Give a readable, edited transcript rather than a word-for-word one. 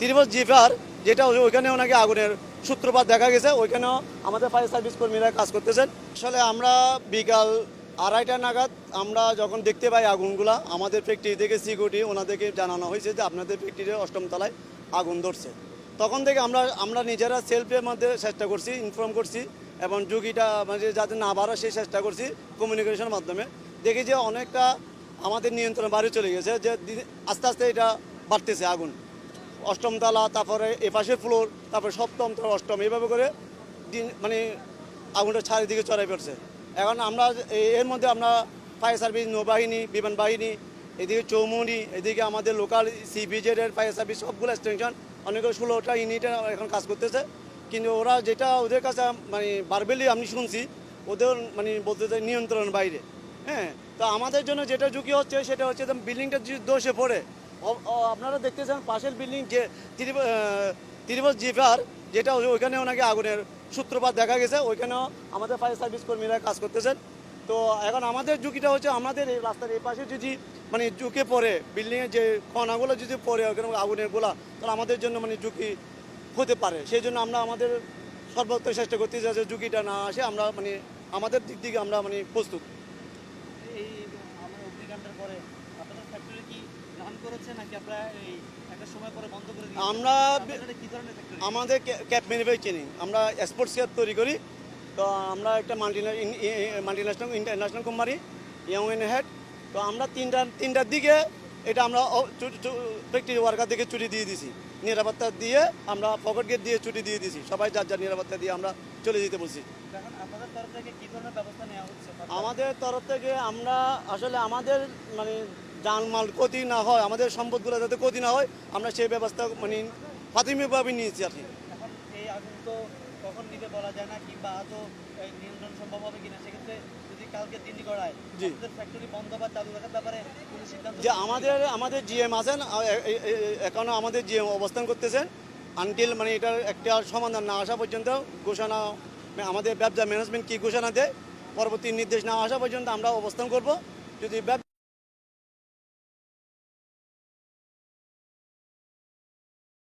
Tirupati zipper, যেটা ওইখানেও নাকি আগুনের সূত্রপাত দেখা গেছে। ওইখানেও আমাদের ফায়ার সার্ভিস কর্মীরা কাজ করতেছেন। আসলে আমরা বিকাল 2:30 নাগাদ আমরা যখন দেখতে পাই আগুনগুলা, আমাদের ফ্যাক্টরি থেকে সিকিউরিটি ওনাদেরকে জানানো হয়েছে যে আপনাদের ফ্যাক্টরির 8ম তলায় আগুন ধরছে। তখন থেকে আমরা নিজেরা সেলফের মধ্যে চেষ্টা করছি, ইনফর্ম করছি এবং ঝুঁকিটা মানে যাতে না বাড়া সেই চেষ্টা করছি কমিউনিকেশনের মাধ্যমে। দেখি যে অনেকটা আমাদের নিয়ন্ত্রণ বাইরে চলে গেছে, যে আস্তে আস্তে এটা বাড়তেছে আগুন। 8ম তলা, তারপরে এপাশের ফ্লোর, তারপরে 7ম তলা, 8ম, এইভাবে করে মানে আগুনটা চারিদিকে ছড়াই পড়ছে। এখন আমরা এর মধ্যে আমরা ফায়ার সার্ভিস, নৌবাহিনী, বিমান বাহিনী, এদিকে চৌমুহনী, এদিকে আমাদের লোকাল সিবিজেডের ফায়ার সার্ভিস সবগুলো এক্সটেনশন অনেক 16টা ইউনিটে এখন কাজ করতেছে। কিন্তু ওরা যেটা ওদের কাছে মানে বারবেলি আমি শুনছি, ওদের মানে বলতে চাই নিয়ন্ত্রণের বাইরে। হ্যাঁ, তো আমাদের জন্য যেটা ঝুঁকি হচ্ছে সেটা হচ্ছে বিল্ডিংটা যদি ধসে পড়ে, আপনারা দেখতেছেন পাশের বিল্ডিং যে তিরুপতি জিফার, যেটা ওইখানেও নাকি আগুনের সূত্রপাত দেখা গেছে। ওইখানেও আমাদের ফায়ার সার্ভিস কর্মীরা কাজ করতেছেন। তো এখন আমাদের ঝুঁকিটা হচ্ছে আমাদের এই রাস্তার এই পাশে যদি মানে ঝুঁকে পড়ে, বিল্ডিংয়ের যে কণাগুলো যদি পড়ে ওখানে আগুনের গোলা, তাহলে আমাদের জন্য মানে ঝুঁকি হতে পারে। সেই জন্য আমরা আমাদের সর্বোচ্চ চেষ্টা করতেছি যাতে ঝুঁকিটা না আসে। আমরা মানে আমাদের দিক থেকে আমরা মানে প্রস্তুত। এই আমার অগ্নিকাণ্ডের পরে আপনাদের ফ্যাক্টরি কি রান করেছে নাকি আপনারা এই একটা সময় পরে বন্ধ করে দিয়েছেন? আমরা আপনাদের কি ধরনের ফ্যাক্টরি? আমাদের ক্যাপ ম্যানুফ্যাকচারিং, আমরা এক্সপোর্টস ক্যাপ তৈরি করি। তো আমরা একটা multinational international company, young and head. তো আমরা তিনটার দিকে এটা আমরা ফ্যাক্টরি ওয়ার্কার দিকে ছুটি দিয়ে দিছি, নিরাপত্তা দিয়ে আমরা পকেট গেট দিয়ে ছুটি দিয়ে দিছি। সবাই যার যার নিরাপত্তা দিয়ে আমরা চলে যেতে বলছি। এখন আপনাদের তরফ থেকে কি ধরনের ব্যবস্থা নেওয়া হচ্ছে? আমাদের তরফ থেকে আমরা আসলে আমাদের মানে জানমাল ক্ষতি না হয়, আমাদের সম্পদগুলো যাতে ক্ষতি না হয়, আমরা সেই ব্যবস্থা মানে প্রাথমিকভাবে নিয়েছি আর কি। এখন এই আগুন তো কখন নিবে বলা যায় না, কিংবা আজও এই নিয়ন্ত্রণ সম্ভব হবে কিনা। সেক্ষেত্রে যদি কালকে দিনই গড়ায়, জি। আপনাদের ফ্যাক্টরি বন্ধ বা চালু রাখার ব্যাপারে কোনো সিদ্ধান্ত? যে আমাদের জিএম আছেন, এখনও আমাদের জিএম অবস্থান করতেছেন আনটিল মানে এটার একটা সমাধান না আসা পর্যন্ত, ঘোষণা আমাদের ব্যবসা ম্যানেজমেন্ট কি ঘোষণা দেয়, পরবর্তী নির্দেশ না আসা পর্যন্ত আমরা অবস্থান করব। যদি